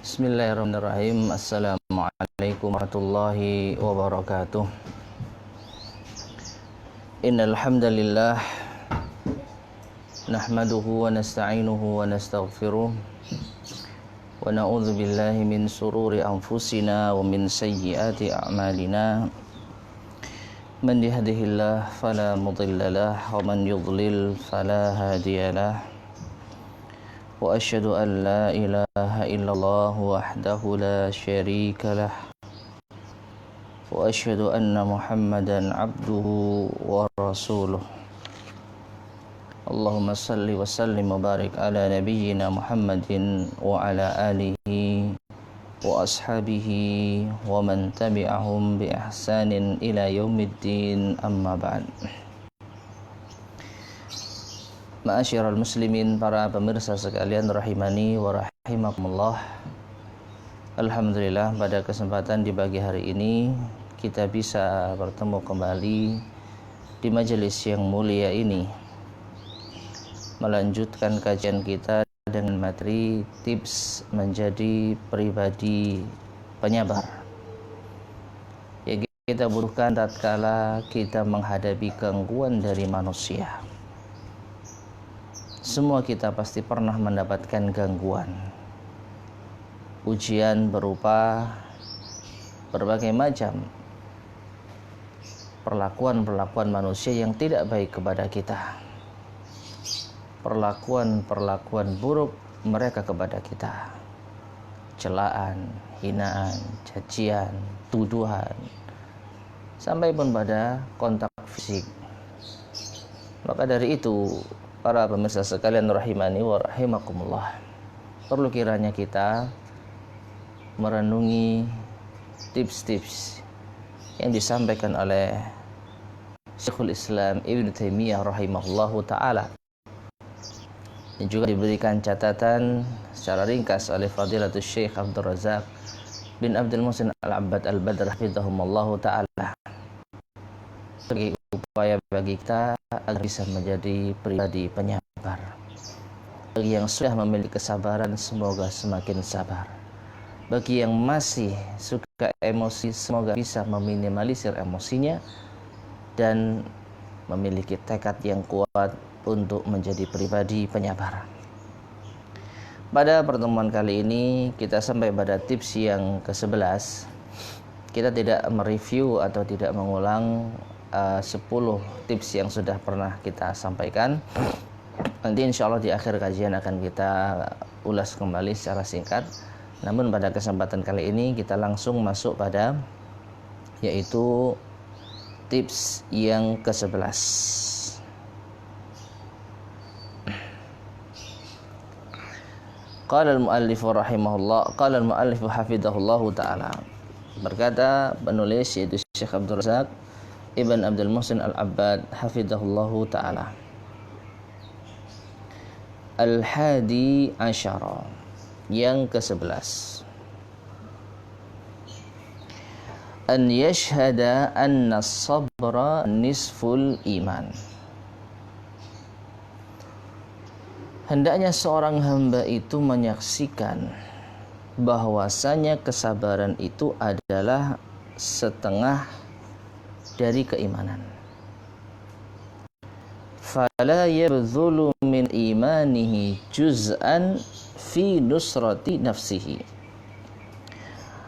Bismillahirrahmanirrahim. Assalamualaikum warahmatullahi wabarakatuh. Innal hamdalillah nahmaduhu wa nasta'inuhu wa nastaghfiruh wa na'udzu billahi min sururi anfusina wa min sayyiati a'malina. Man yahdihillahu fala mudilla lahu wa man yudlil fala hadiyalah. Wa asyhadu an la ilaha illallah wahdahu la syarika lah wa asyhadu anna Muhammadan abduhu wa rasuluh. Allahumma salli wa sallim wa barik ala nabiyyina Muhammadin wa ala alihi wa ashabihi wa man tabi'ahum bi ihsanin ila yaumiddin, amma ba'd. Ma'asyiral muslimin, para pemirsa sekalian rahimani wa rahimakumullah. Alhamdulillah, pada kesempatan di pagi hari ini kita bisa bertemu kembali di majelis yang mulia ini, melanjutkan kajian kita dengan materi tips menjadi pribadi penyabar yang kita butuhkan tatkala kita menghadapi gangguan dari manusia. Semua kita pasti pernah mendapatkan gangguan, ujian berupa berbagai macam perlakuan manusia yang tidak baik kepada kita, perlakuan buruk mereka kepada kita, celaan, hinaan, cacian, tuduhan, sampai pun pada kontak fisik. Maka dari itu, para pemirsa sekalian rahimani wa rahimakumullah, perlu kiranya kita merenungi tips-tips yang disampaikan oleh Syekhul Islam Ibnu Taimiyah rahimahullahu ta'ala, dan juga diberikan catatan secara ringkas oleh Fadilatul Syekh Abdul Razak bin Abdul Muhsin Al-Abbad Al-Badr hafidhahumullahu ta'ala, sebagai upaya bagi kita agar bisa menjadi pribadi penyabar. Bagi yang sudah memiliki kesabaran, semoga semakin sabar. Bagi yang masih suka emosi, semoga bisa meminimalisir emosinya dan memiliki tekad yang kuat untuk menjadi pribadi penyabar. Pada pertemuan kali ini kita sampai pada tips yang ke-11. Kita tidak mereview atau tidak mengulang 10 tips yang sudah pernah kita sampaikan. Nanti insya Allah di akhir kajian akan kita ulas kembali secara singkat. Namun pada kesempatan kali ini kita langsung masuk pada yaitu tips yang ke-11. Qala al-muallif rahimahullah, qala al-muallif hafidhahullahu ta'ala. Berkata penulis yaitu Syekh Abdul Razak Ibn Abdul Muhsin Al-Abbad hafidhahullahu ta'ala. Al-hadi asyara, yang ke-11. An yashhada anna sabra nisful iman. Hendaknya seorang hamba itu menyaksikan bahwasanya kesabaran itu adalah setengah dari keimanan. Fala yabdhulu min imanihi juz'an fi nusrati nafsihi.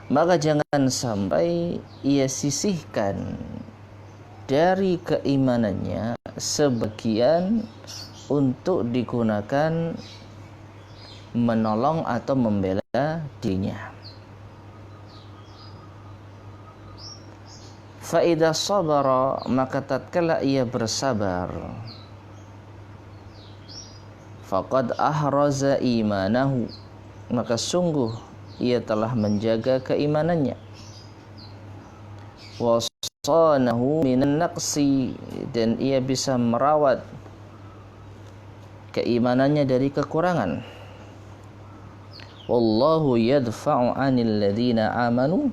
Maka jangan sampai ia sisihkan dari keimanannya sebagian untuk digunakan menolong atau membela dirinya. Fa'idha sabara, maka tatkala ia bersabar, faqad ahraza imanahu, maka sungguh ia telah menjaga keimanannya. Wasanahu minan naqsi, dan ia bisa merawat keimanannya dari kekurangan. Wallahu yadfa'u 'anil ladzina amanu,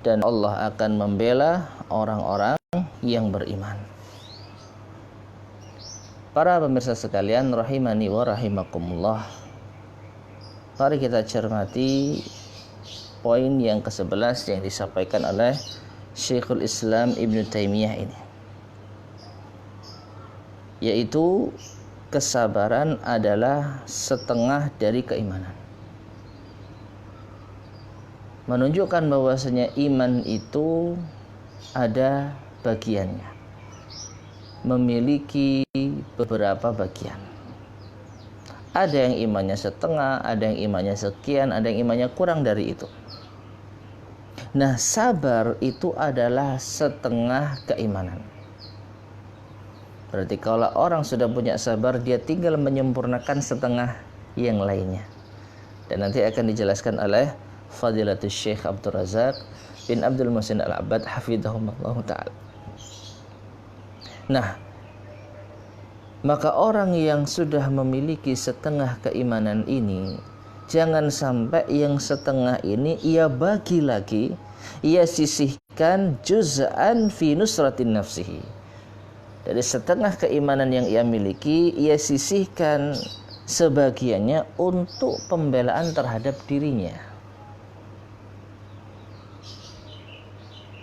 dan Allah akan membela orang-orang yang beriman. Para pemirsa sekalian rahimani wa rahimakumullah, mari kita cermati poin yang ke-11 yang disampaikan oleh Syekhul Islam Ibnu Taimiyah ini, yaitu kesabaran adalah setengah dari keimanan. Menunjukkan bahwasanya iman itu ada bagiannya, memiliki beberapa bagian. Ada yang imannya setengah, ada yang imannya sekian, ada yang imannya kurang dari itu. Nah, sabar itu adalah setengah keimanan. Berarti kalau orang sudah punya sabar, dia tinggal menyempurnakan setengah yang lainnya. Dan nanti akan dijelaskan oleh Fadilatul Syekh Abdul Razak bin Abdul Muhsin Al-Abbad hafidhahullah ta'ala. Nah, maka orang yang sudah memiliki setengah keimanan ini, jangan sampai yang setengah ini ia bagi lagi, ia sisihkan juz'an fi nusratin nafsihi. Dari setengah keimanan yang ia miliki, ia sisihkan sebagiannya untuk pembelaan terhadap dirinya.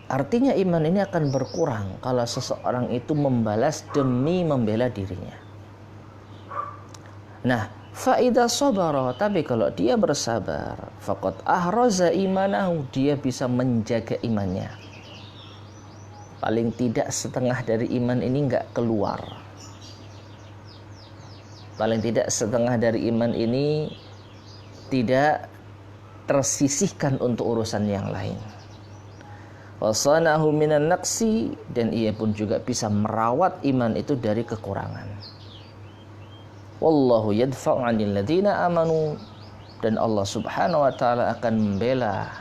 Artinya iman ini akan berkurang kalau seseorang itu membalas demi membela dirinya. Nah, faida sabara, tapi kalau dia bersabar, faqad ahraza imanahu, dia bisa menjaga imannya. Paling tidak setengah dari iman ini enggak keluar. Paling tidak setengah dari iman ini tidak tersisihkan untuk urusan yang lain. Wasanahu minan naqsi, dan ia pun juga bisa merawat iman itu dari kekurangan. Wallahu yadfa'u 'anil ladzina amanu, dan Allah Subhanahu wa taala akan membela,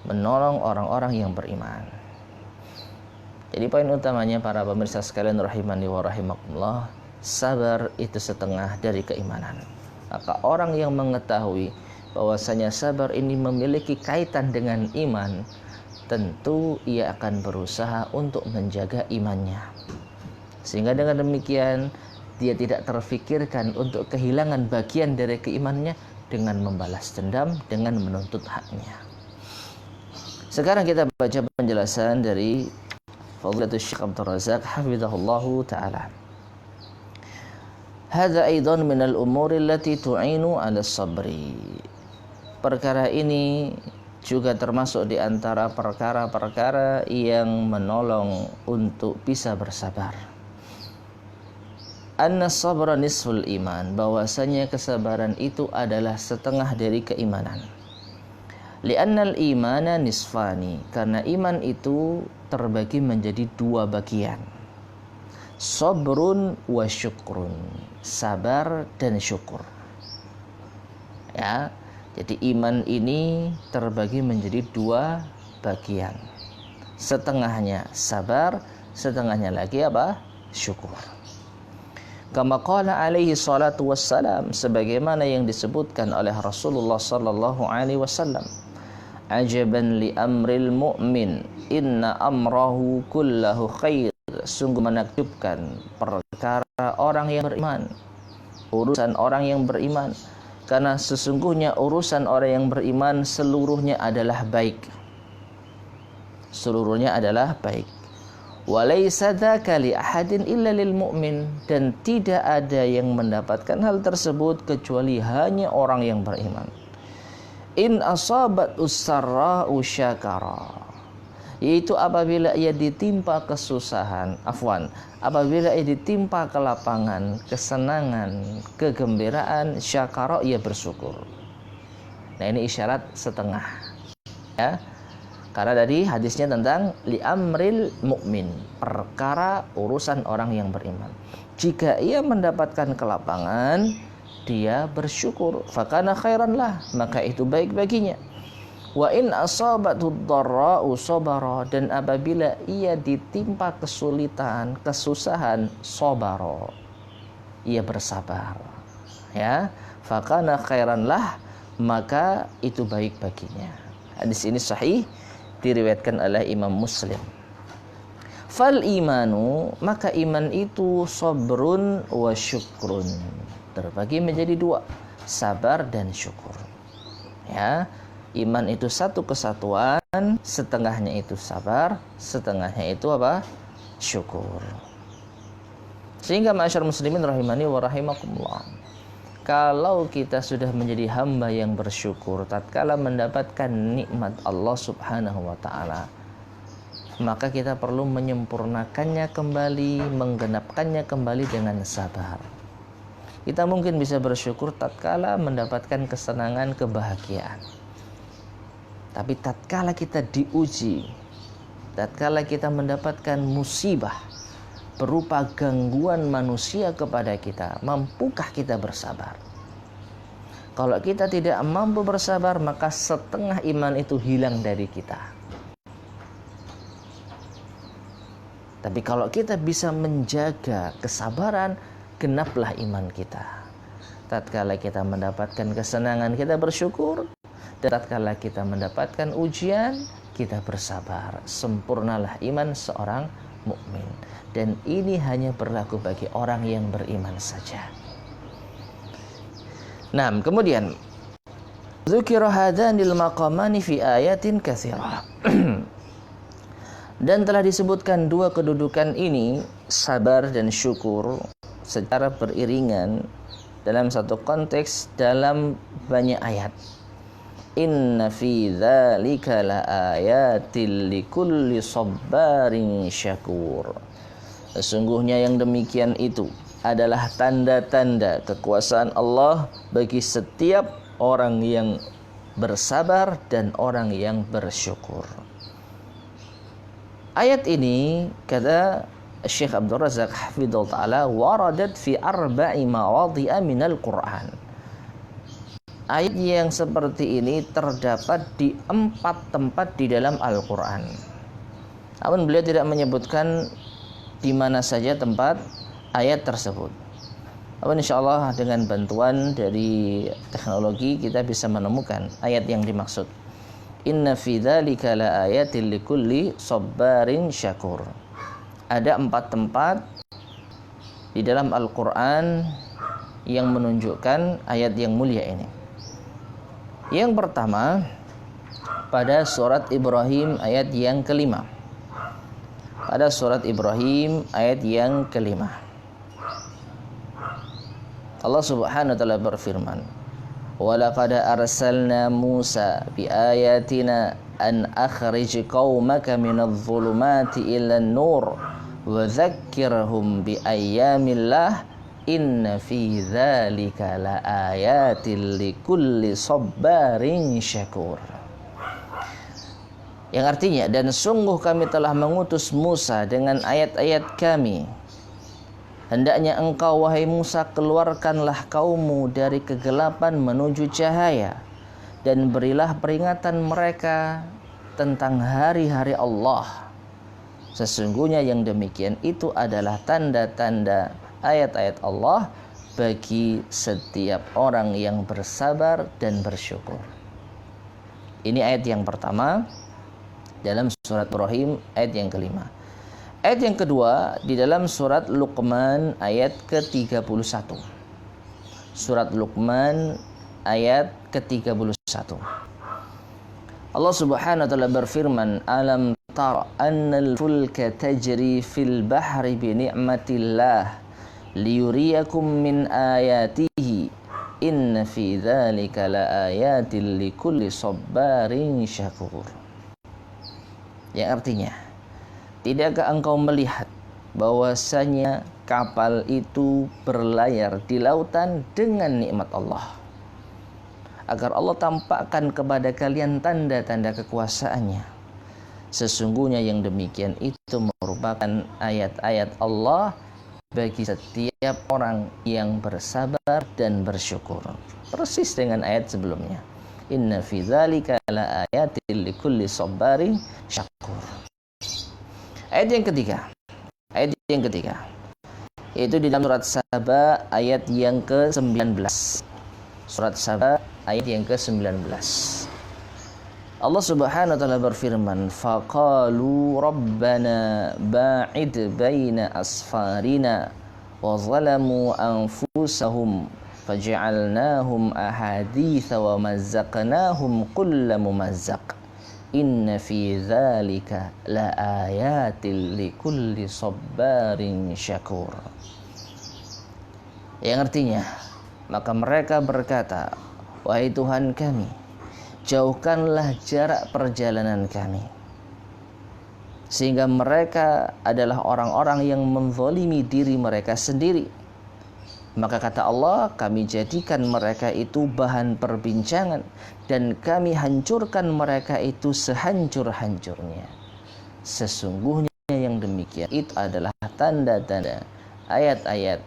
menolong orang-orang yang beriman. Jadi poin utamanya para pemirsa sekalian rahimani wa rahimakumullah, sabar itu setengah dari keimanan. Maka orang yang mengetahui bahwasanya sabar ini memiliki kaitan dengan iman, tentu ia akan berusaha untuk menjaga imannya. Sehingga dengan demikian dia tidak terfikirkan untuk kehilangan bagian dari keimanannya dengan membalas dendam, dengan menuntut haknya. Sekarang kita baca penjelasan dari Fadilatul Syekh Abdul Razak hafizahullahu ta'ala. Hadza aidan min al-umuri allati tu'inu 'ala sabri. Perkara ini juga termasuk di antara perkara-perkara yang menolong untuk bisa bersabar. Anna sabra nisful iman, bahwasanya kesabaran itu adalah setengah dari keimanan. Li'annal imana nisfani, karena iman itu terbagi menjadi dua bagian. Sabrun wa syukrun, sabar dan syukur. Ya. Jadi iman ini terbagi menjadi dua bagian. Setengahnya sabar, setengahnya lagi apa? Syukur. Kama qala alaihi salatu wassalam, sebagaimana yang disebutkan oleh Rasulullah sallallahu alaihi wasallam, ajaban li amril mu'min, inna amrahu kullahu khair. Sungguh menakjubkan perkara orang yang beriman, urusan orang yang beriman. Karena sesungguhnya urusan orang yang beriman seluruhnya adalah baik. Seluruhnya adalah baik. Walaysa dzaka li ahadin illa lil mu'min, dan tidak ada yang mendapatkan hal tersebut kecuali hanya orang yang beriman. In asabat usarra'u syakara, yaitu apabila ia ditimpa kesusahan, apabila ia ditimpa kelapangan, kesenangan, kegembiraan, syakara, ia bersyukur. Nah, ini isyarat setengah, ya. Karena dari hadisnya tentang li amril mu'min, perkara urusan orang yang beriman. Jika ia mendapatkan kelapangan, dia bersyukur, fakana khairan lah, maka itu baik baginya. Wa in asabathu dharra'u sabara, dan apabila ia ditimpa kesulitan, kesusahan, sabara, ia bersabar. Ya, fakana khairan lah, maka itu baik baginya. Hadis ini sahih, diriwayatkan oleh Imam Muslim. Fal imanu, maka iman itu sabrun wa syukrun, terbagi menjadi dua, sabar dan syukur. Ya. Iman itu satu kesatuan, setengahnya itu sabar, setengahnya itu apa? Syukur. Sehingga ma'asyar muslimin rahimani wa rahimakumullah, kalau kita sudah menjadi hamba yang bersyukur tatkala mendapatkan nikmat Allah Subhanahu wa taala, maka kita perlu menyempurnakannya kembali, menggenapkannya kembali dengan sabar. Kita mungkin bisa bersyukur tatkala mendapatkan kesenangan, kebahagiaan. Tapi tatkala kita diuji, tatkala kita mendapatkan musibah berupa gangguan manusia kepada kita, mampukah kita bersabar? Kalau kita tidak mampu bersabar, maka setengah iman itu hilang dari kita. Tapi kalau kita bisa menjaga kesabaran, genaplah iman kita. Tatkala kita mendapatkan kesenangan, kita bersyukur. Dan tatkala kita mendapatkan ujian, kita bersabar. Sempurnalah iman seorang mukmin. Dan ini hanya berlaku bagi orang yang beriman saja. Nah, kemudian dzukira hadanil maqamani fi ayatin katsirah. Dan telah disebutkan dua kedudukan ini, sabar dan syukur, secara beriringan dalam satu konteks dalam banyak ayat. Inna fi dzalika laayatil likulli sabbarin syakur. Sesungguhnya yang demikian itu adalah tanda-tanda kekuasaan Allah bagi setiap orang yang bersabar dan orang yang bersyukur. Ayat ini, kata Syekh Abdul Razak hafidhahullah ta'ala, waradat fi arba'i mawadhi'a minal Qur'an. Ayat yang seperti ini terdapat di 4 tempat di dalam Al-Quran. Namun beliau tidak menyebutkan di mana saja tempat ayat tersebut. Namun insyaallah dengan bantuan dari teknologi kita bisa menemukan ayat yang dimaksud. Inna fi dzalika laayatil likulli sabbarin syakur. Ada 4 tempat di dalam Al-Quran yang menunjukkan ayat yang mulia ini. Yang pertama, pada surat Ibrahim ayat yang kelima. Pada surat Ibrahim ayat yang kelima, Allah Subhanahu wa taala berfirman, "Wa laqad arsalna Musa bi ayatina an akhrij qaumaka minadh-dhulumati ilan nur wa dzakkirhum bi ayyamillah inna fi dzalika laayatil likulli sabbarin syakur." Yang artinya, dan sungguh kami telah mengutus Musa dengan ayat-ayat kami. Hendaknya engkau, wahai Musa, keluarkanlah kaummu dari kegelapan menuju cahaya, dan berilah peringatan mereka tentang hari-hari Allah. Sesungguhnya yang demikian itu adalah tanda-tanda ayat-ayat Allah bagi setiap orang yang bersabar dan bersyukur. Ini ayat yang pertama dalam surat Ibrahim ayat yang kelima. Ayat yang kedua di dalam surat Luqman ayat ke-31. Surat Luqman ayat ke-31. Allah Subhanahu wa taala berfirman, "Alam tara annal fulka tajri fil bahri bi ni'matillah liyuriyakum min ayatihi inna fi dzalika laayatil likulli sabbarin syakur." Yang artinya, tidakkah engkau melihat bahwasanya kapal itu berlayar di lautan dengan nikmat Allah, agar Allah tampakkan kepada kalian tanda-tanda kekuasaannya. Sesungguhnya yang demikian itu merupakan ayat-ayat Allah bagi setiap orang yang bersabar dan bersyukur. Persis dengan ayat sebelumnya. Inna fi dzalika laayatil likulli sabbarin syakur. Ayat yang ketiga yaitu di dalam surat Saba ayat yang ke-19. Surat Saba ayat yang ke-19. Allah Subhanahu wa taala berfirman, faqalu rabbana ba'id baina asfarina wa zalamu anfusahum faj'alnahum ahaditsa wa mazzaqnahum kulla mumazzaq inna fi dzalika laayatil likulli sabbarin syakur. Yang artinya, maka mereka berkata, wahai Tuhan kami, jauhkanlah jarak perjalanan kami, sehingga mereka adalah orang-orang yang menzalimi diri mereka sendiri. Maka kata Allah, kami jadikan mereka itu bahan perbincangan dan kami hancurkan mereka itu sehancur-hancurnya. Sesungguhnya yang demikian itu adalah tanda-tanda ayat-ayat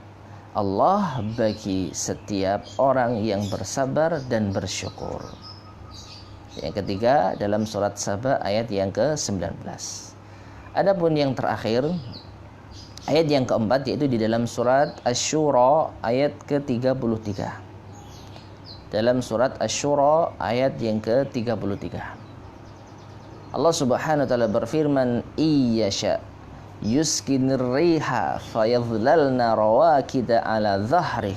Allah bagi setiap orang yang bersabar dan bersyukur. Yang ketiga dalam surat Saba ayat yang ke-19. Adapun yang terakhir, ayat yang keempat, yaitu di dalam surat Asy-Syura ayat ke-33. Dalam surat Asy-Syura ayat yang ke-33. Allah Subhanahu wa taala berfirman, "Iyyasha yuskinir riha fayadhlalna rawakida 'ala dhahri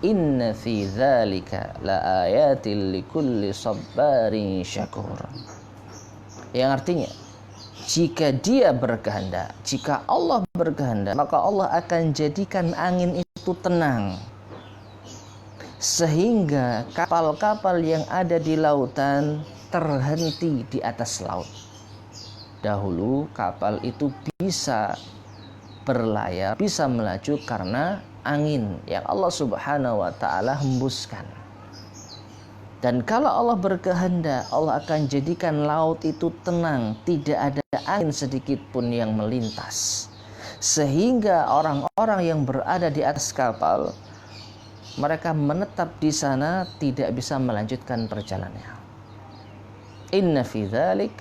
inna fi dzalika laayatil likulli sabbarin syakur." Yang artinya, jika dia berkehendak, jika Allah berkehendak, maka Allah akan jadikan angin itu tenang, sehingga kapal-kapal yang ada di lautan terhenti di atas laut. Dahulu kapal itu bisa berlayar, bisa melaju karena angin yang Allah Subhanahu wa taala hembuskan. Dan kalau Allah berkehendak, Allah akan jadikan laut itu tenang, tidak ada angin sedikit pun yang melintas. Sehingga orang-orang yang berada di atas kapal, mereka menetap di sana, tidak bisa melanjutkan perjalanannya. Inna fi dzalik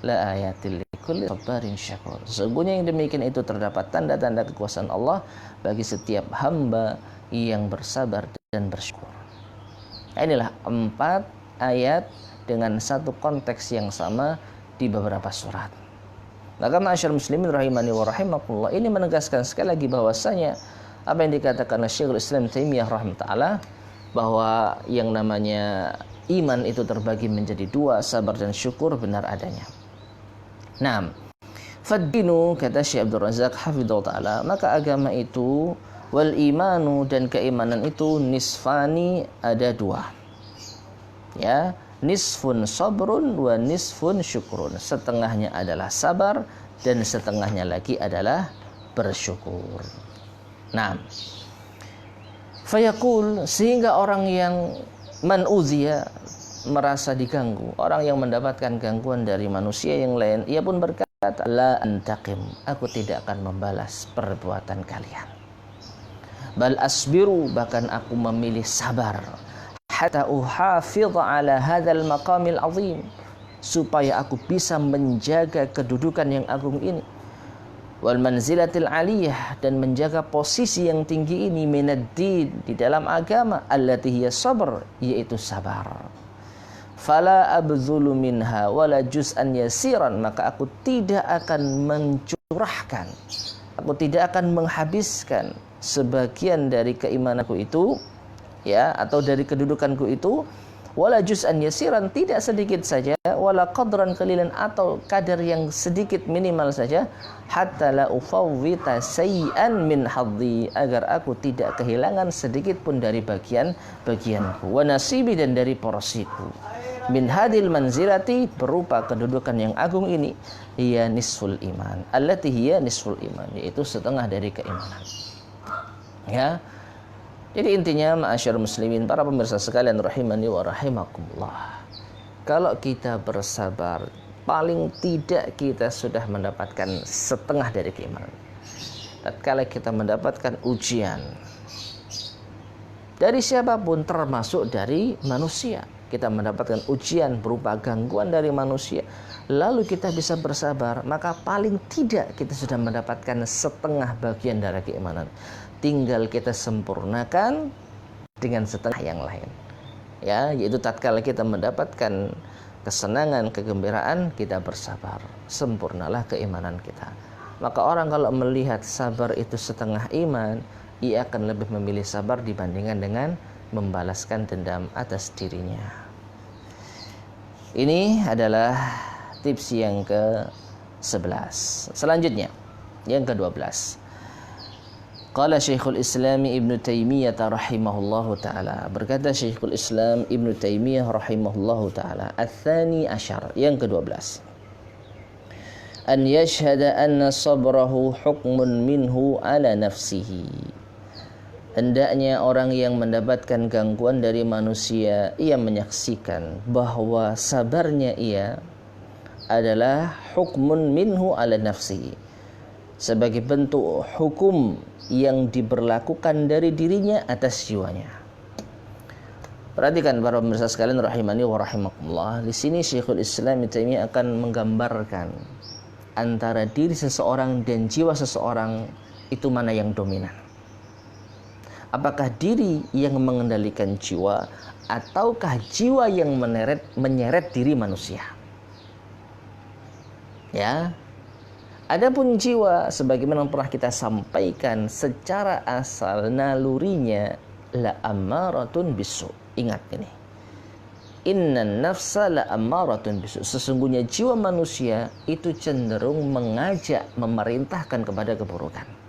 la ayatil likulli sabbarin syakur. Sesungguhnya yang demikian itu terdapat tanda-tanda kekuasaan Allah bagi setiap hamba yang bersabar dan bersyukur. Inilah 4 ayat dengan satu konteks yang sama di beberapa surat. Maka ma'asyarul muslimin rahimani wa rahimakumullah, ini menegaskan sekali lagi bahwasanya apa yang dikatakan oleh Syekhul Islam Taimiyah rahimahullah, bahwa yang namanya iman itu terbagi menjadi 2, sabar dan syukur, benar adanya. Nah, faddinu, kata Syekh Abdul Razak hafidhahullah ta'ala, maka agama itu, wal imanu, dan keimanan itu, nisfani, ada 2. Ya, nisfun sabrun wa nisfun syukrun. Setengahnya adalah sabar dan setengahnya lagi adalah bersyukur. Nah, fayaqul, sehingga orang yang manuzia, merasa diganggu, orang yang mendapatkan gangguan dari manusia yang lain, ia pun berkata, la antaqim, aku tidak akan membalas perbuatan kalian. Bal asbiru, bahkan aku memilih sabar, hatta uhafidh ala hadzal maqamil azim, supaya aku bisa menjaga kedudukan yang agung ini, wal manzilatil aliyah, dan menjaga posisi yang tinggi ini, minaddin, di dalam agama, allati hiya sabr, yaitu sabar. Fala abdzulu minha wala juz'an yasiran, maka aku tidak akan mencurahkan, aku tidak akan menghabiskan sebagian dari keimananku itu, ya, atau dari kedudukanku itu, wala juz'an yasiran, tidak sedikit saja, wala qadran qalilan, atau kadar yang sedikit minimal saja, hatta la ufawwita sayyan min haddi, agar aku tidak kehilangan sedikit pun dari bagianku, wa nasibi, dan dari porsiku, min hadil manzilati, berupa kedudukan yang agung ini, hiya nisful iman, allati hiya nisful iman, yaitu setengah dari keimanan. Ya, jadi intinya ma'asyarul muslimin, para pemirsa sekalian rahimani wa rahimakumullah, kalau kita bersabar, paling tidak kita sudah mendapatkan setengah dari keimanan. Tatkala kita mendapatkan ujian dari siapapun, termasuk dari manusia, kita mendapatkan ujian berupa gangguan dari manusia, lalu kita bisa bersabar, maka paling tidak kita sudah mendapatkan setengah bagian dari keimanan. Tinggal kita sempurnakan dengan setengah yang lain, ya, yaitu tatkala kita mendapatkan kesenangan, kegembiraan, kita bersabar, sempurnalah keimanan kita. Maka orang kalau melihat sabar itu setengah iman, ia akan lebih memilih sabar dibandingkan dengan membalaskan dendam atas dirinya. Ini adalah tips yang ke-11. Selanjutnya, yang ke-12. Qala Syekhul Islam Ibnu Taimiyah rahimahullahu taala. Berkata Syekhul Islam Ibnu Taimiyah rahimahullahu taala, "Ats-tsani asyar," yang ke-12. An yashhada anna sabrahu hukmun minhu ala nafsihi. Hendaknya orang yang mendapatkan gangguan dari manusia, ia menyaksikan bahwa sabarnya ia adalah hukmun minhu ala nafsihi, sebagai bentuk hukum yang diberlakukan dari dirinya atas jiwanya. Perhatikan para pemirsa sekalian rahimani wa rahimakumullah. Di sini Syekhul Islam Ibnu Taimiyah akan menggambarkan antara diri seseorang dan jiwa seseorang itu mana yang dominan. Apakah diri yang mengendalikan jiwa ataukah jiwa yang menyeret diri manusia? Ya. Adapun jiwa, sebagaimana pernah kita sampaikan, secara asal nalurinya la ammaratun bisu. Ingat ini. Innan nafsa la ammaratun bisu. Sesungguhnya jiwa manusia itu cenderung mengajak, memerintahkan kepada keburukan.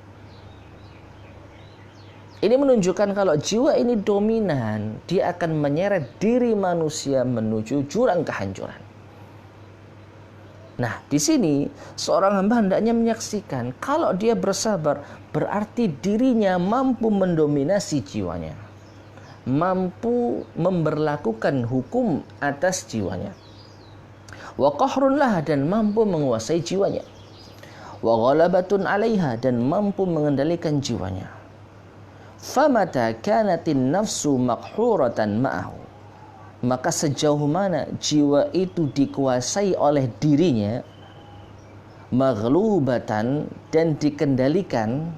Ini menunjukkan kalau jiwa ini dominan, dia akan menyeret diri manusia menuju jurang kehancuran. Nah, di sini seorang hamba hendaknya menyaksikan kalau dia bersabar, berarti dirinya mampu mendominasi jiwanya, mampu memberlakukan hukum atas jiwanya. Wa qahrun laha, dan mampu menguasai jiwanya. Wa ghalabatun 'alaiha, dan mampu mengendalikan jiwanya. Famata kanatin nafsu maqhuratan ma'ahu, maka sejauh mana jiwa itu dikuasai oleh dirinya, maghlubatan, dan dikendalikan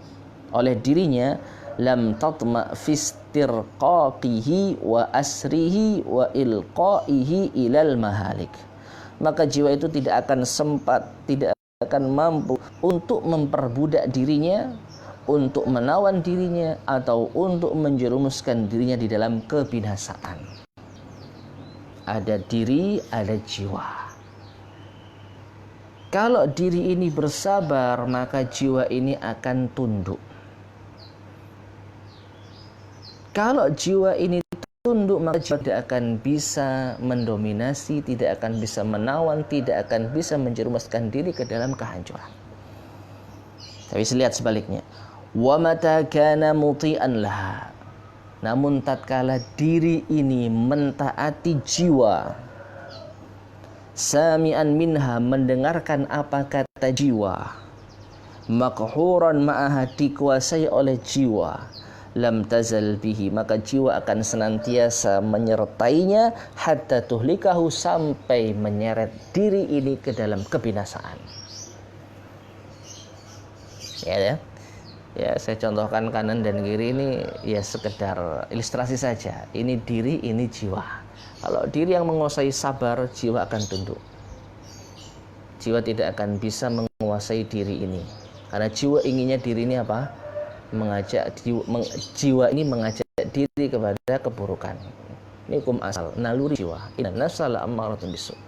oleh dirinya, lam tatma fistirqaqihi wa asrihi wa ilqaihi ilal mahalik, maka jiwa itu tidak akan sempat, tidak akan mampu untuk memperbudak dirinya, untuk menawan dirinya, atau untuk menjerumuskan dirinya di dalam kebinasaan. Ada diri, ada jiwa. Kalau diri ini bersabar, maka jiwa ini akan tunduk. Kalau jiwa ini tunduk, maka jiwa tidak akan bisa mendominasi, tidak akan bisa menawan, tidak akan bisa menjerumuskan diri ke dalam kehancuran. Tapi lihat sebaliknya. Wa mata kana muti'an laha, namun tatkala diri ini mentaati jiwa, sami'an minha, mendengarkan apa kata jiwa, maqhuran ma'aha, dikuasai oleh jiwa, lam tazal bihi, maka jiwa akan senantiasa menyertainya, hatta tuhlikahu, sampai menyeret diri ini ke dalam kebinasaan. Ya. Ya, saya contohkan kanan dan kiri ini ya sekedar ilustrasi saja. Ini diri, ini jiwa. Kalau diri yang menguasai sabar, jiwa akan tunduk. Jiwa tidak akan bisa menguasai diri ini. Karena jiwa inginnya diri ini apa? Jiwa ini mengajak diri kepada keburukan. Ini hukum asal, naluri jiwa. Inna nafsa la ammaratun bisu.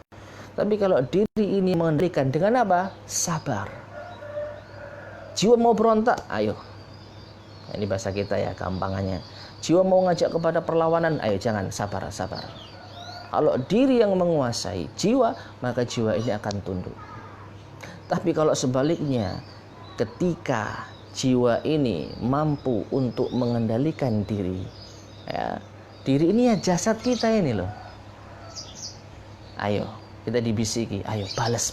Tapi kalau diri ini mengendalikan dengan apa? Sabar. Jiwa mau berontak, ayo. Ini bahasa kita ya, gampangannya. Jiwa mau ngajak kepada perlawanan, ayo jangan, sabar. Kalau diri yang menguasai jiwa, maka jiwa ini akan tunduk. Tapi kalau sebaliknya, ketika jiwa ini mampu untuk mengendalikan diri, ya, diri ini ya jasad kita ini loh. Ayo, kita dibisiki, ayo balas.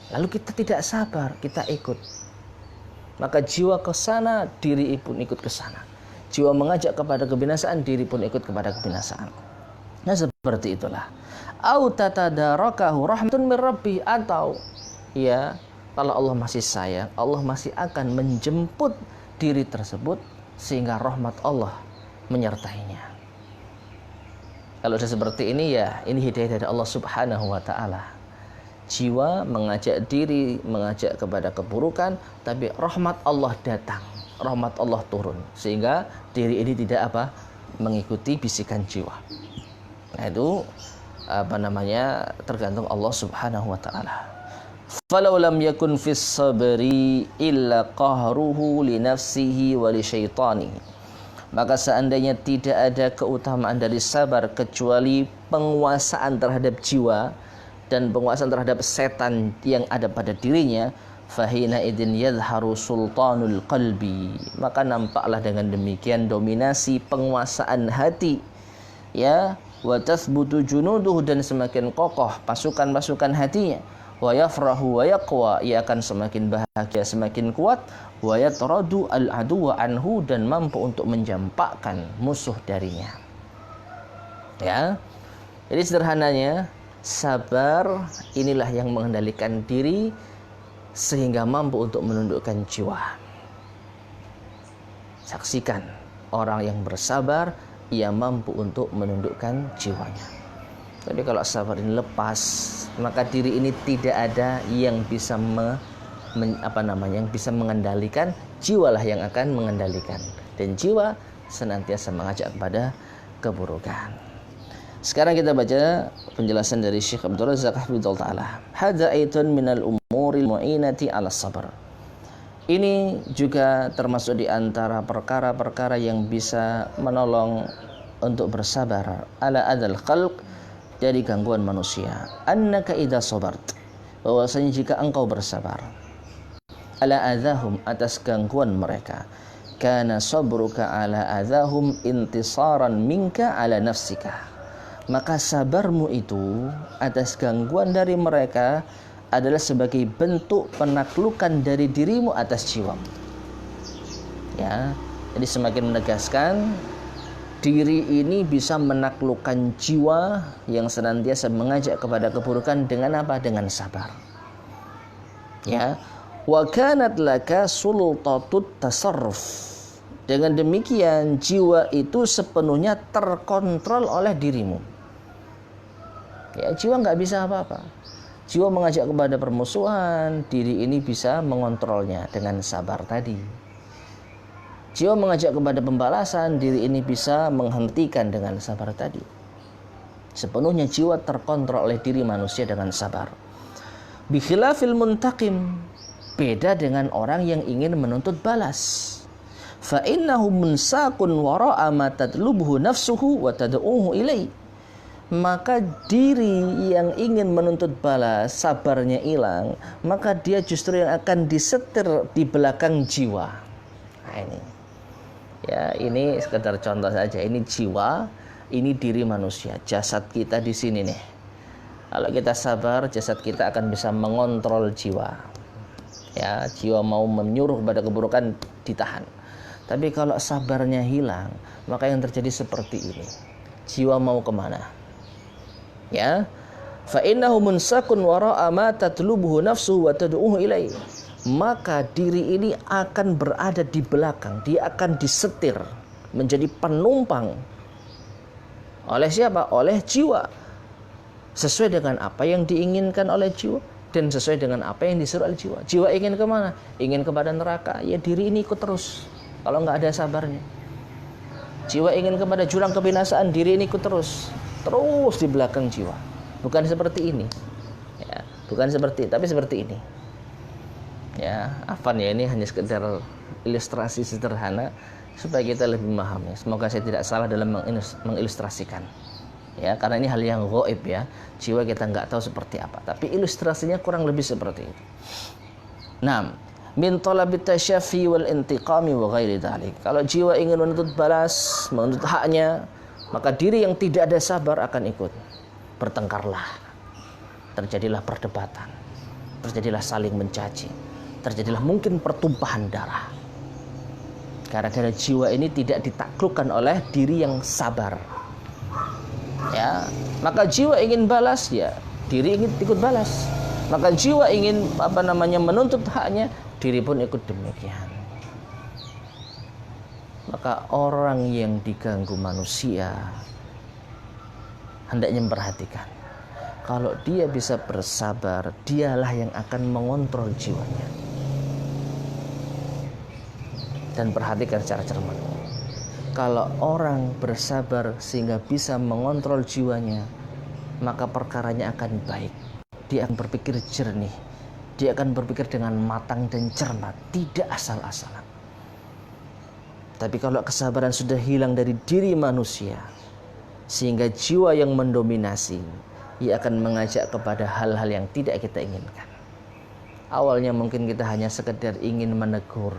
Lalu kita tidak sabar, kita ikut. Maka jiwa ke sana, diri pun ikut ke sana. Jiwa mengajak kepada kebinasaan, diri pun ikut kepada kebinasaan. Nah, seperti itulah. Au tatadarakahu rahmatun mir rabbi, atau ya, kalau Allah masih sayang, Allah masih akan menjemput diri tersebut sehingga rahmat Allah menyertainya. Kalau sudah seperti ini ya, ini hidayah dari Allah Subhanahu wa taala. Jiwa mengajak diri, mengajak kepada keburukan, tapi rahmat Allah datang, rahmat Allah turun, sehingga diri ini tidak mengikuti bisikan jiwa. Nah itu tergantung Allah Subhanahu wa taala. Falau lam yakun fis sabri illa qahruhu li nafsihi wa li syaitani. Maka seandainya tidak ada keutamaan dari sabar kecuali penguasaan terhadap jiwa dan penguasaan terhadap setan yang ada pada dirinya, fahina idin yadharu sultanul qalbi, maka nampaklah dengan demikian dominasi penguasaan hati, ya, wa tathbutu junuduhu, dan semakin kokoh pasukan-pasukan hatinya, wa yafrahu wa yaqwa, ia akan semakin bahagia, semakin kuat, wa yatradu al-aduwa anhu, dan mampu untuk menjampakkan musuh darinya. Ya. Jadi sederhananya, sabar inilah yang mengendalikan diri sehingga mampu untuk menundukkan jiwa. Saksikan orang yang bersabar, ia mampu untuk menundukkan jiwanya. Tapi kalau sabar ini lepas, maka diri ini tidak ada yang bisa yang bisa mengendalikan, jiwalah yang akan mengendalikan, dan jiwa senantiasa mengajak kepada keburukan. Sekarang kita baca penjelasan dari Syekh Abdul Razak hafizahullah taala. Hadza aitun minal umuril mu'inati 'ala sabr. Ini juga termasuk di antara perkara-perkara yang bisa menolong untuk bersabar ala adzal khalq, dari gangguan manusia. Annaka idza sabart, bahwasanya jika engkau bersabar ala adzahum, atas gangguan mereka, kana sabruka ala adzahum intisaran minka ala nafsika, maka sabarmu itu atas gangguan dari mereka adalah sebagai bentuk penaklukan dari dirimu atas jiwamu. Ya, jadi semakin menegaskan diri ini bisa menaklukkan jiwa yang senantiasa mengajak kepada keburukan dengan apa? Dengan sabar. Ya, wa kanat laka sultatut tasarruf. Dengan demikian jiwa itu sepenuhnya terkontrol oleh dirimu. Ya, jiwa nggak bisa apa-apa. Jiwa mengajak kepada permusuhan, diri ini bisa mengontrolnya dengan sabar tadi. Jiwa mengajak kepada pembalasan, diri ini bisa menghentikan dengan sabar tadi. Sepenuhnya jiwa terkontrol oleh diri manusia dengan sabar. Bi khilafil muntaqim, beda dengan orang yang ingin menuntut balas. Fa innahu munsaqun wara'a ma tatlubuhu nafsuhu wa tad'uhu ilai. Maka diri yang ingin menuntut balas, sabarnya hilang, maka dia justru yang akan disetir di belakang jiwa. Nah ini. Ya, ini sekedar contoh saja. Ini jiwa, ini diri manusia, jasad kita di sini nih. Kalau kita sabar, jasad kita akan bisa mengontrol jiwa. Ya, jiwa mau menyuruh pada keburukan ditahan. Tapi kalau sabarnya hilang, maka yang terjadi seperti ini. Jiwa mau kemana? Ya, fa innahu munsaqun wara'a ma tatlubuhu nafsuhu wa tad'uhu ilaihi. Maka diri ini akan berada di belakang, dia akan disetir menjadi penumpang oleh siapa? Oleh jiwa, sesuai dengan apa yang diinginkan oleh jiwa dan sesuai dengan apa yang disuruh oleh jiwa. Jiwa ingin kemana? Ingin kepada neraka, ya diri ini ikut terus kalau nggak ada sabarnya. Jiwa ingin kepada jurang kebinasaan, diri ini ikut terus di belakang jiwa. Bukan seperti ini, ya, bukan seperti, tapi seperti ini. Ya, afan ya, ini hanya sekedar ilustrasi sederhana supaya kita lebih memahami. Semoga saya tidak salah dalam mengilustrasikan. Ya, karena ini hal yang gaib ya. Jiwa kita nggak tahu seperti apa, tapi ilustrasinya kurang lebih seperti itu. Nah, min talabit tasyafi wal intiqami wa ghairi dzalik. Kalau jiwa ingin menuntut balas, menuntut haknya, maka diri yang tidak ada sabar akan ikut. Bertengkarlah. Terjadilah perdebatan. Terjadilah saling mencaci. Terjadilah mungkin pertumpahan darah. Karena jiwa ini tidak ditaklukkan oleh diri yang sabar. Ya, maka jiwa ingin balas, ya diri ingin ikut balas. Maka jiwa ingin menuntut haknya, diri pun ikut demikian. Maka orang yang diganggu manusia hendaknya memperhatikan, kalau dia bisa bersabar, dialah yang akan mengontrol jiwanya. Dan perhatikan secara cermat. Kalau orang bersabar sehingga bisa mengontrol jiwanya, maka perkaranya akan baik. Dia akan berpikir jernih, dia akan berpikir dengan matang dan cermat, tidak asal-asalan. Tapi kalau kesabaran sudah hilang dari diri manusia, sehingga jiwa yang mendominasi, ia akan mengajak kepada hal-hal yang tidak kita inginkan. Awalnya mungkin kita hanya sekedar ingin menegur,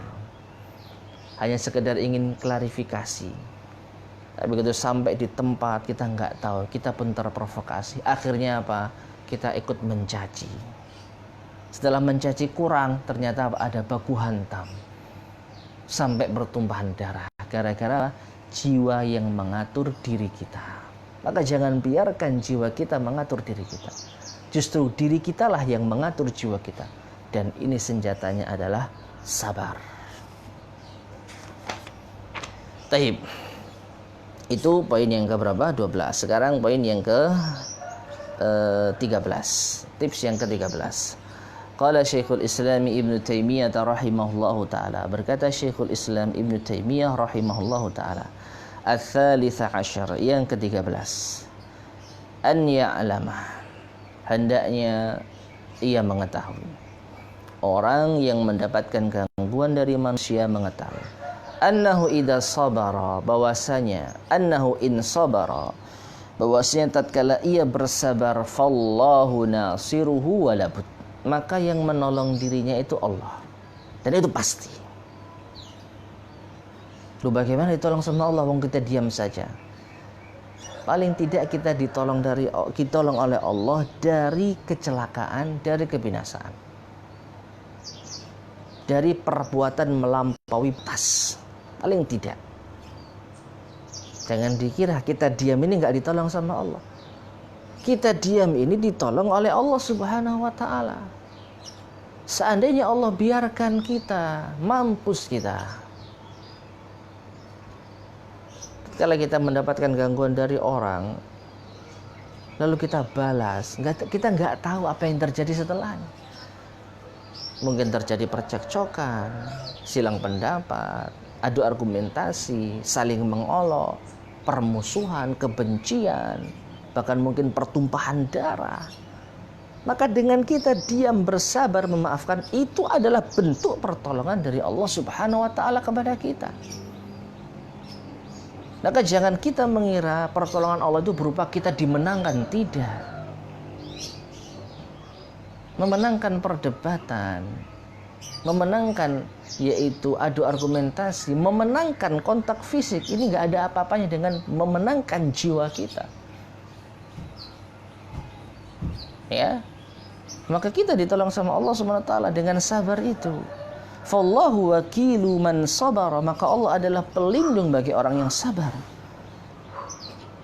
hanya sekedar ingin klarifikasi. Tapi begitu sampai di tempat kita nggak tahu, kita pun terprovokasi. Akhirnya apa? Kita ikut mencaci. Setelah mencaci kurang, ternyata ada baku hantam. Sampai bertumpahan darah. Gara-gara jiwa yang mengatur diri kita. Maka jangan biarkan jiwa kita mengatur diri kita. Justru diri kitalah yang mengatur jiwa kita. Dan ini senjatanya adalah sabar. Taib. Itu poin yang ke-berapa? 12. Sekarang poin yang ke-13. Tips yang ke-13. Qala Syekhul Islam Ibnu Taimiyah rahimahullahu taala. Berkata Syekhul Islam Ibnu Taimiyah rahimahullahu taala. Ats-tsalitsah asyar, yang ke-13. An ya'lama. Hendaknya ia mengetahui. Orang yang mendapatkan gangguan dari manusia mengetahui annahu idza sabara, bahwasanya annahu in sabara, bahwasanya tatkala ia bersabar, fallahu nasiruhu walabud, maka yang menolong dirinya itu Allah, dan itu pasti. Lu bagaimana ditolong sama Allah wong kita diam saja? Paling tidak kita ditolong oleh Allah dari kecelakaan, dari kebinasaan, dari perbuatan melampaui batas. Paling tidak. Jangan dikira kita diam ini nggak ditolong sama Allah. Kita diam ini ditolong oleh Allah Subhanahu wa ta'ala. Seandainya Allah biarkan kita, mampus kita. Kalau kita mendapatkan gangguan dari orang, lalu kita balas, kita nggak tahu apa yang terjadi setelahnya. Mungkin terjadi percekcokan, silang pendapat, adu argumentasi, saling mengolok, permusuhan, kebencian, bahkan mungkin pertumpahan darah. Maka dengan kita diam, bersabar, memaafkan, itu adalah bentuk pertolongan dari Allah Subhanahu wa ta'ala kepada kita. Maka jangan kita mengira pertolongan Allah itu berupa kita dimenangkan. Tidak. Memenangkan perdebatan, memenangkan yaitu adu argumentasi, memenangkan kontak fisik, ini gak ada apa-apanya dengan memenangkan jiwa kita. Ya, maka kita ditolong sama Allah SWT dengan sabar itu. Fallahu wakilu man sabara, maka Allah adalah pelindung bagi orang yang sabar.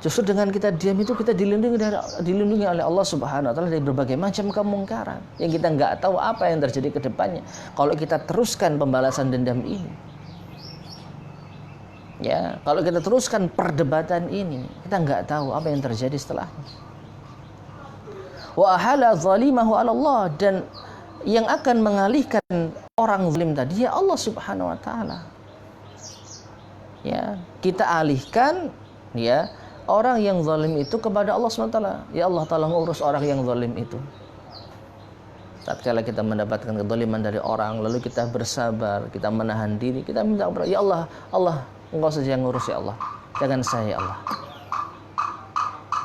Justru dengan kita diam itu kita dilindungi oleh Allah Subhanahu wa taala dari berbagai macam kemungkaran yang kita nggak tahu apa yang terjadi ke depannya kalau kita teruskan pembalasan dendam ini. Ya, kalau kita teruskan perdebatan ini, kita nggak tahu apa yang terjadi setelahnya. Wa ahala zalimahu 'ala Allah, dan yang akan mengalihkan orang zalim tadi ya Allah Subhanahu wa taala. Ya, kita alihkan ya orang yang zalim itu kepada Allah SWT. Ya Allah, tolong urus orang yang zalim itu. Tatkala kita mendapatkan kezaliman dari orang, lalu kita bersabar, kita menahan diri, kita minta kepada ya Allah, Engkau saja yang ngurus ya Allah, jangan saya ya Allah.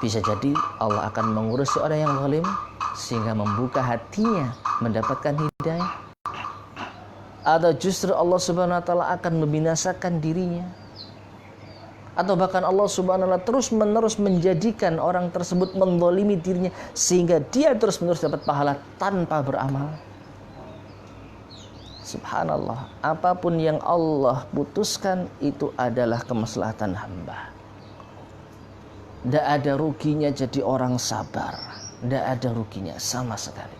Bisa jadi Allah akan mengurusi orang yang zalim sehingga membuka hatinya mendapatkan hidayah, atau justru Allah Subhanahu wa taala akan membinasakan dirinya, atau bahkan Allah Subhanahu wa taala terus-menerus menjadikan orang tersebut menzalimi dirinya sehingga dia terus-menerus dapat pahala tanpa beramal. Subhanallah, apapun yang Allah putuskan itu adalah kemaslahatan hamba. Tidak ada ruginya jadi orang sabar, tidak ada ruginya sama sekali.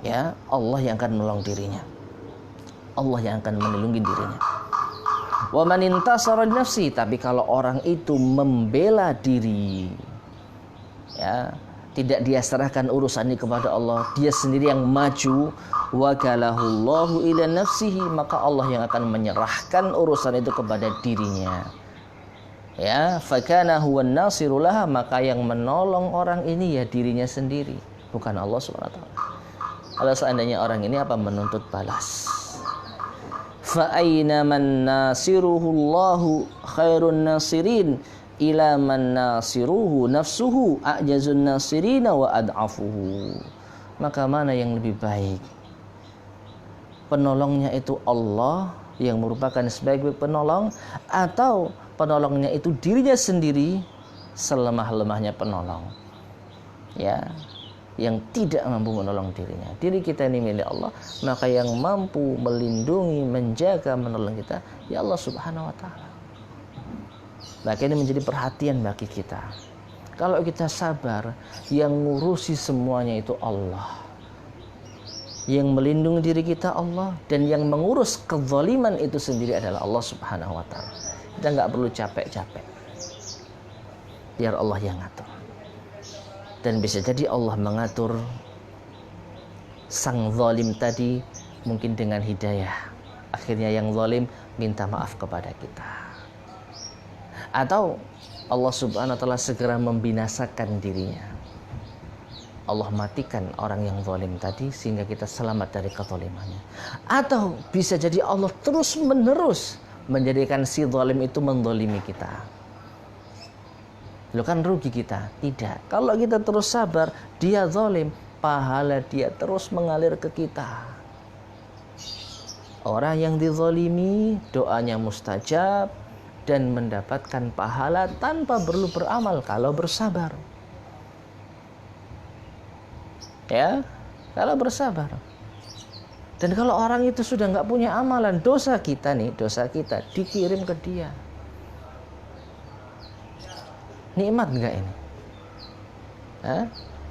Ya, Allah yang akan menolong dirinya, Allah yang akan melindungi dirinya. Wa man intasara li nafsi, tapi kalau orang itu membela diri, ya, tidak dia serahkan urusan ini kepada Allah, dia sendiri yang maju, wakalahullahu ila nafsihi, maka Allah yang akan menyerahkan urusan itu kepada dirinya. Ya, fakana huwan nasiru laha, maka yang menolong orang ini ya dirinya sendiri, bukan Allah Subhanahu wa taala. Kalau seandainya orang ini apa menuntut balas, fa aina man nasiruhu Allahu khairun nasirin ila man nasiruhu nafsuhu a'jazun nasirina wa ad'afuhu. Maka mana yang lebih baik? Penolongnya itu Allah yang merupakan sebaik-baik penolong, atau penolongnya itu dirinya sendiri selemah-lemahnya penolong, ya, yang tidak mampu menolong dirinya. Diri kita ini milik Allah, maka yang mampu melindungi, menjaga, menolong kita ya Allah Subhanahu wa taala. Maka ini menjadi perhatian bagi kita. Kalau kita sabar, yang ngurusi semuanya itu Allah, yang melindungi diri kita Allah, dan yang mengurus kezaliman itu sendiri adalah Allah Subhanahu wa taala. Kita nggak perlu capek-capek, biar Allah yang ngatur. Dan bisa jadi Allah mengatur sang zalim tadi mungkin dengan hidayah, akhirnya yang zalim minta maaf kepada kita, atau Allah Subhanahu wa taala segera membinasakan dirinya. Allah matikan orang yang zalim tadi sehingga kita selamat dari kezalimannya. Atau bisa jadi Allah terus menerus menjadikan si zalim itu menzalimi kita. Loh, kan rugi kita? Tidak. Kalau kita terus sabar, dia zalim, pahala dia terus mengalir ke kita. Orang yang dizalimi doanya mustajab dan mendapatkan pahala tanpa perlu beramal kalau bersabar. Ya, kalau bersabar. Dan kalau orang itu sudah nggak punya amalan, dosa kita dikirim ke dia. Nikmat nggak ini?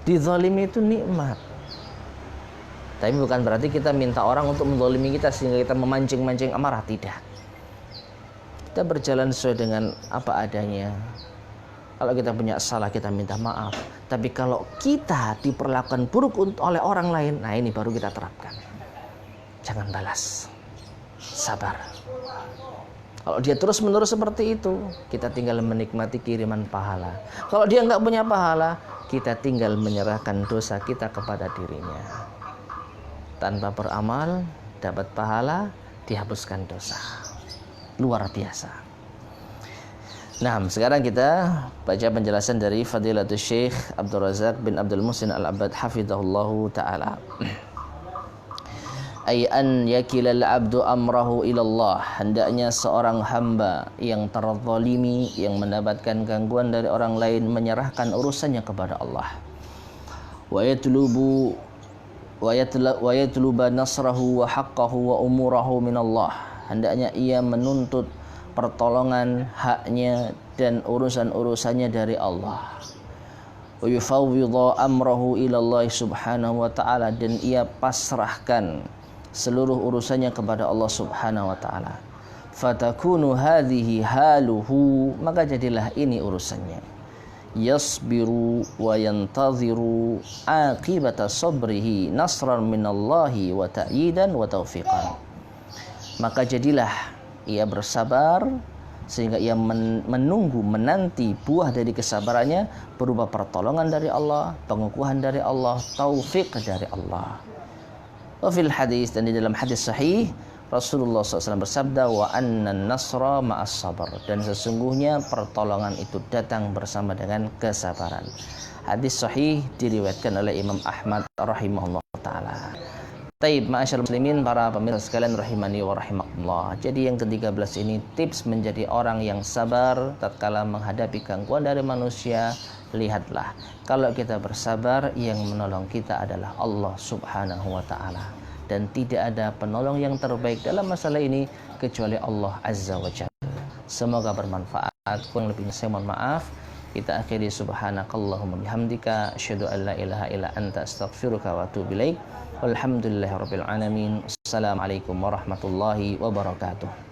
Dizalimi itu nikmat. Tapi bukan berarti kita minta orang untuk menzalimi kita sehingga kita memancing-mancing amarah, tidak. Kita berjalan sesuai dengan apa adanya. Kalau kita punya salah, kita minta maaf. Tapi kalau kita diperlakukan buruk oleh orang lain, nah ini baru kita terapkan. Jangan balas, sabar. Kalau dia terus-menerus seperti itu, kita tinggal menikmati kiriman pahala. Kalau dia nggak punya pahala, kita tinggal menyerahkan dosa kita kepada dirinya. Tanpa beramal, dapat pahala, dihapuskan dosa. Luar biasa. Nah, sekarang kita baca penjelasan dari Fadilatul Syekh Abdul Razak bin Abdul Muhsin Al-Abbad hafizahullahu ta'ala. Ay an yakilal abdu amrahu ilallah, hendaknya seorang hamba yang terzalimi, yang mendapatkan gangguan dari orang lain, menyerahkan urusannya kepada Allah. Wa yatluba nasrahu wa haqqahu wa umurahu minallah, hendaknya ia menuntut pertolongan, haknya dan urusan-urusannya dari Allah. Wa yufawwidhu amrahu ilallah subhanahu wa ta'ala, dan ia pasrahkan seluruh urusannya kepada Allah Subhanahu wa taala. Fatakunu hadhihi haluhu, maka jadilah ini urusannya. Yasbiru wa yantaziru aqibata sabrihi nasran minallahi wa ta'yidan wa taufiqan. Maka jadilah ia bersabar sehingga ia menanti buah dari kesabarannya berupa pertolongan dari Allah, pengukuhan dari Allah, taufik dari Allah. Wafil hadis, dan di dalam hadis sahih Rasulullah SAW bersabda, wa anna nasra ma'as sabar, dan sesungguhnya pertolongan itu datang bersama dengan kesabaran. Hadis sahih diriwayatkan oleh Imam Ahmad rahimahullah ta'ala. Taib, ma'asyar muslimin, para pemirsa sekalian rahimani wa rahimakumullah. Jadi yang ke-13 ini tips menjadi orang yang sabar tatkala menghadapi gangguan dari manusia. Lihatlah, kalau kita bersabar, yang menolong kita adalah Allah Subhanahu wa ta'ala, dan tidak ada penolong yang terbaik dalam masalah ini kecuali Allah Azza wa Jalla. Semoga bermanfaat. Kurang lebihnya saya mohon maaf. Kita akhiri subhanakallahumma bihamdika asyhadu an la ilaha illa anta astaghfiruka wa atubu ilaik. Walhamdulillahirabbil alamin. Assalamualaikum warahmatullahi wabarakatuh.